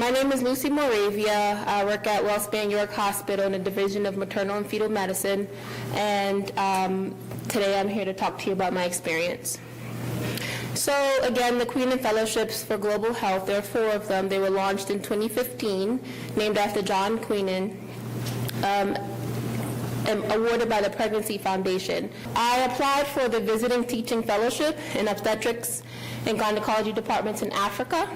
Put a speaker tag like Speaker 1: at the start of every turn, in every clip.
Speaker 1: My name is Lucy Moravia. I work at Wellspan York Hospital in the Division of Maternal and Fetal Medicine, and today I'm here to talk to you about my experience. So again, the Queenan Fellowships for Global Health, there are 4 of them. They were launched in 2015, named after John Queenan, and awarded by the Pregnancy Foundation. I applied for the Visiting Teaching Fellowship in Obstetrics and Gynecology departments in Africa.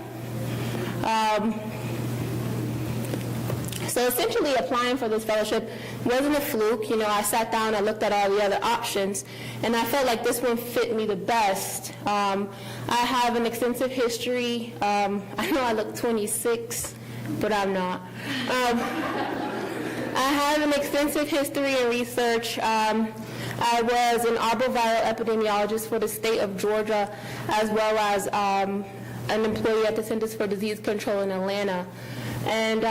Speaker 1: So essentially applying for this fellowship wasn't a fluke. You know, I sat down, I looked at all the other options, and I felt like this one fit me the best. I have an extensive history. I know I look 26, but I'm not. I have an extensive history in research. I was an arboviral epidemiologist for the state of Georgia, as well as an employee at the Centers for Disease Control in Atlanta. And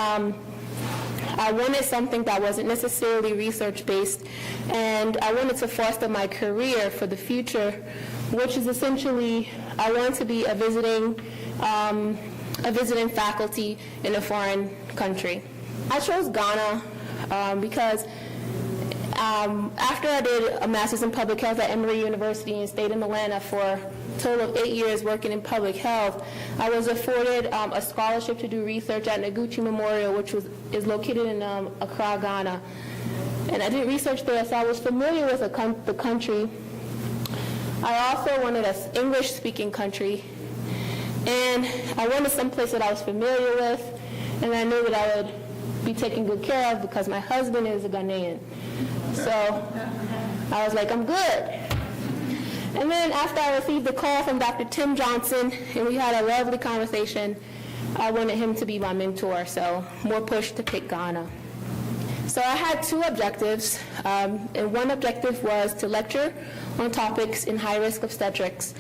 Speaker 1: I wanted something that wasn't necessarily research-based, and I wanted to foster my career for the future, which is essentially I want to be a visiting faculty in a foreign country. I chose Ghana because after I did a master's in public health at Emory University and stayed in Atlanta for a total of 8 years working in public health, I was afforded a scholarship to do research at Noguchi Memorial, which is located in Accra, Ghana. And I did research there, so I was familiar with the country. I also wanted an English-speaking country, and I wanted someplace that I was familiar with, and I knew that I would be taken good care of because my husband is a Ghanaian. So I was like, I'm good. And then after I received the call from Dr. Tim Johnson, and we had a lovely conversation, I wanted him to be my mentor, so more push to pick Ghana. So I had 2 objectives, and one objective was to lecture on topics in high-risk obstetrics.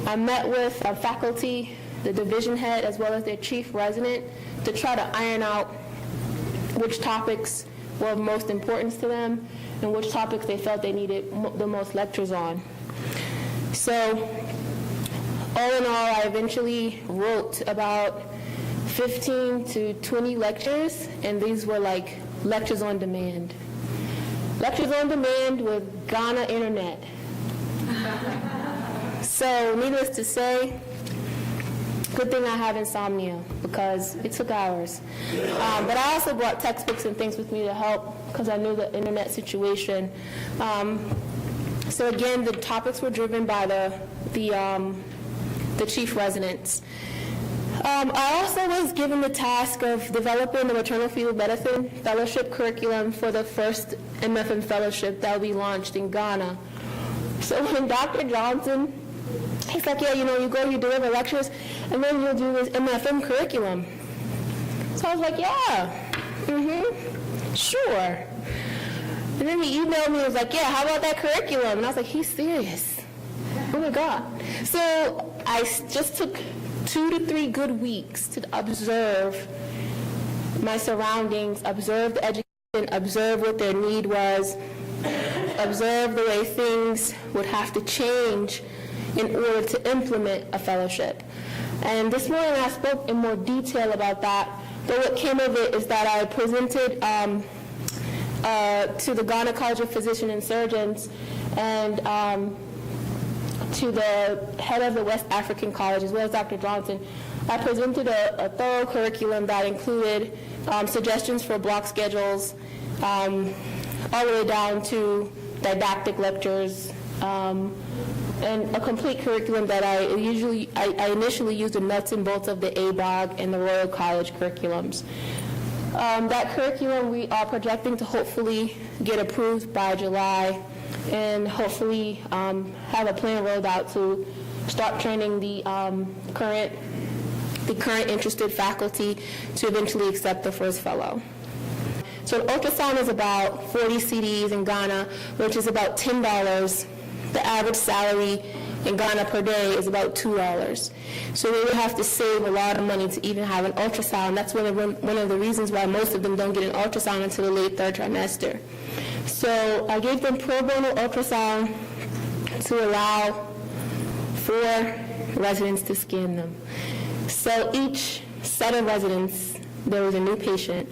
Speaker 1: I met with faculty, the division head, as well as their chief resident to try to iron out which topics were of most importance to them and which topics they felt they needed the most lectures on. So all in all, I eventually wrote about 15 to 20 lectures, and these were like lectures on demand. Lectures on demand with Ghana internet. So needless to say, good thing I have insomnia because it took hours. But I also brought textbooks and things with me to help because I knew the internet situation. So again, the topics were driven by the chief residents. I also was given the task of developing the maternal fetal medicine fellowship curriculum for the first MFM fellowship that will be launched in Ghana. So when Dr. Johnson, he's like, yeah, you know, you deliver lectures, and then you'll do this MFM curriculum. So I was like, yeah, sure. And then he emailed me and was like, yeah, how about that curriculum? And I was like, he's serious. Oh my God. So I just took 2 to 3 good weeks to observe my surroundings, observe the education, observe what their need was, observe the way things would have to change in order to implement a fellowship. And this morning I spoke in more detail about that, but what came of it is that I presented to the Ghana College of Physicians and Surgeons and to the head of the West African College, as well as Dr. Johnson. I presented a thorough curriculum that included suggestions for block schedules, all the way down to didactic lectures, and a complete curriculum that I initially used the nuts and bolts of the ABOG and the Royal College curriculums. That curriculum we are projecting to hopefully get approved by July, and hopefully have a plan rolled out to start training the current interested faculty to eventually accept the first fellow. So an ultrasound is about 40 CDs in Ghana, which is about $10. The average salary in Ghana per day is about $2. So they would have to save a lot of money to even have an ultrasound. That's one of the reasons why most of them don't get an ultrasound until the late 3rd trimester. So I gave them pro bono ultrasound to allow for residents to scan them. So each set of residents there was a new patient.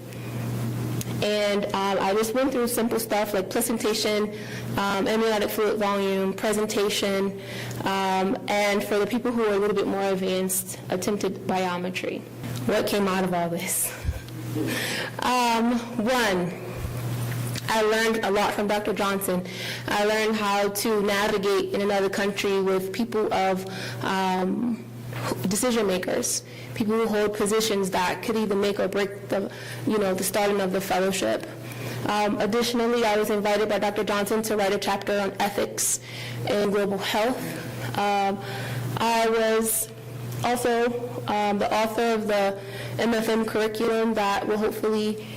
Speaker 1: And I just went through simple stuff like placentation, amniotic fluid volume, presentation, and for the people who are a little bit more advanced, attempted biometry. What came out of all this? One, I learned a lot from Dr. Johnson. I learned how to navigate in another country with people of decision makers, people who hold positions that could either make or break the starting of the fellowship. Additionally, I was invited by Dr. Johnson to write a chapter on ethics and global health. I was also the author of the MFM curriculum that will hopefully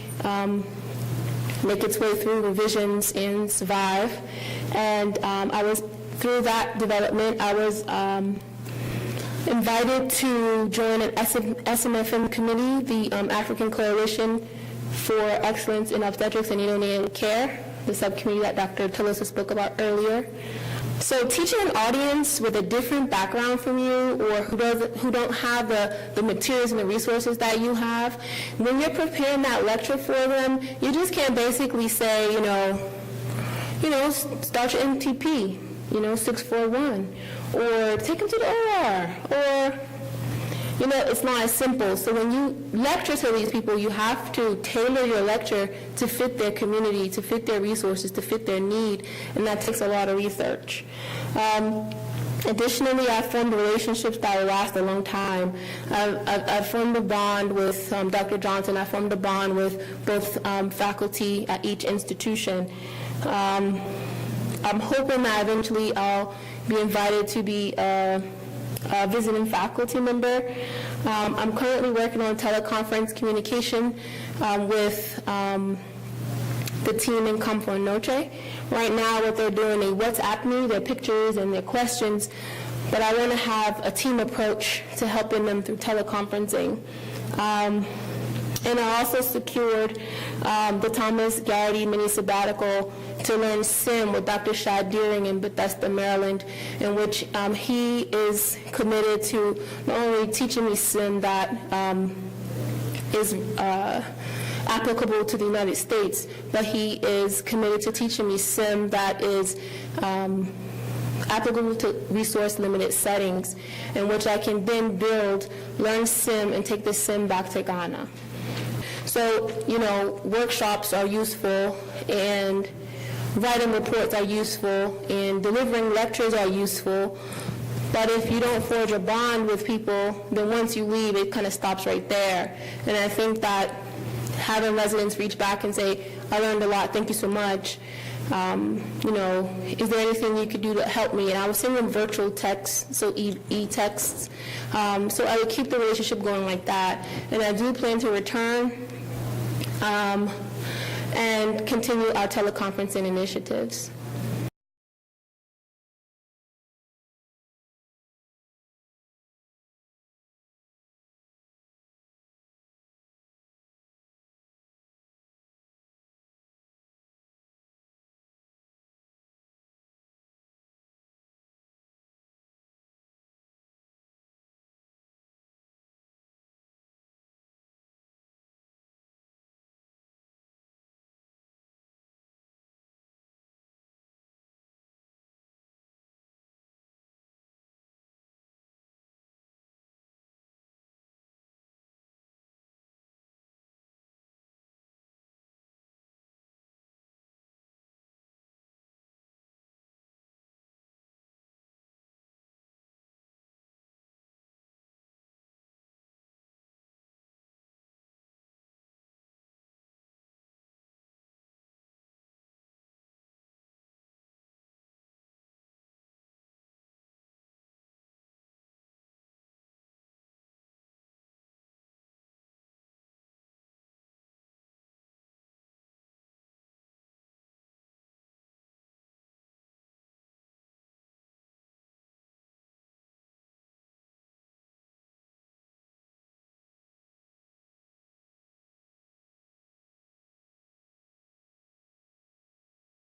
Speaker 1: make its way through revisions and survive. And I was, through that development, I was invited to join an SMFM committee, the African Coalition for Excellence in Obstetrics and Neonatal Care, the subcommittee that Dr. Tolosa spoke about earlier. So teaching an audience with a different background from you, or who don't have the materials and the resources that you have, when you're preparing that lecture for them, you just can't basically say, start your MTP, 641, or take them to the OR, or, it's not as simple. So when you lecture to these people, you have to tailor your lecture to fit their community, to fit their resources, to fit their need, and that takes a lot of research. Additionally, I formed relationships that will last a long time. I formed a bond with Dr. Johnson. I formed a bond with both faculty at each institution. I'm hoping that eventually I'll be invited to be a visiting faculty member. I'm currently working on teleconference communication with the team in Campo Noche. Right now, what they're doing, they WhatsApp me their pictures and their questions, but I want to have a team approach to helping them through teleconferencing. And I also secured the Thomas Garrity mini sabbatical to learn SIM with Dr. Shad Deering in Bethesda, Maryland, in which he is committed to not only teaching me SIM that is applicable to the United States, but he is committed to teaching me SIM that is applicable to resource-limited settings, in which I can then learn SIM, and take the SIM back to Ghana. So, workshops are useful, and writing reports are useful, and delivering lectures are useful, but if you don't forge a bond with people, then once you leave, it kind of stops right there. And I think that having residents reach back and say, I learned a lot, thank you so much, is there anything you could do to help me? And I was sending virtual texts, so e-texts, so I would keep the relationship going like that. And I do plan to return and continue our teleconferencing initiatives.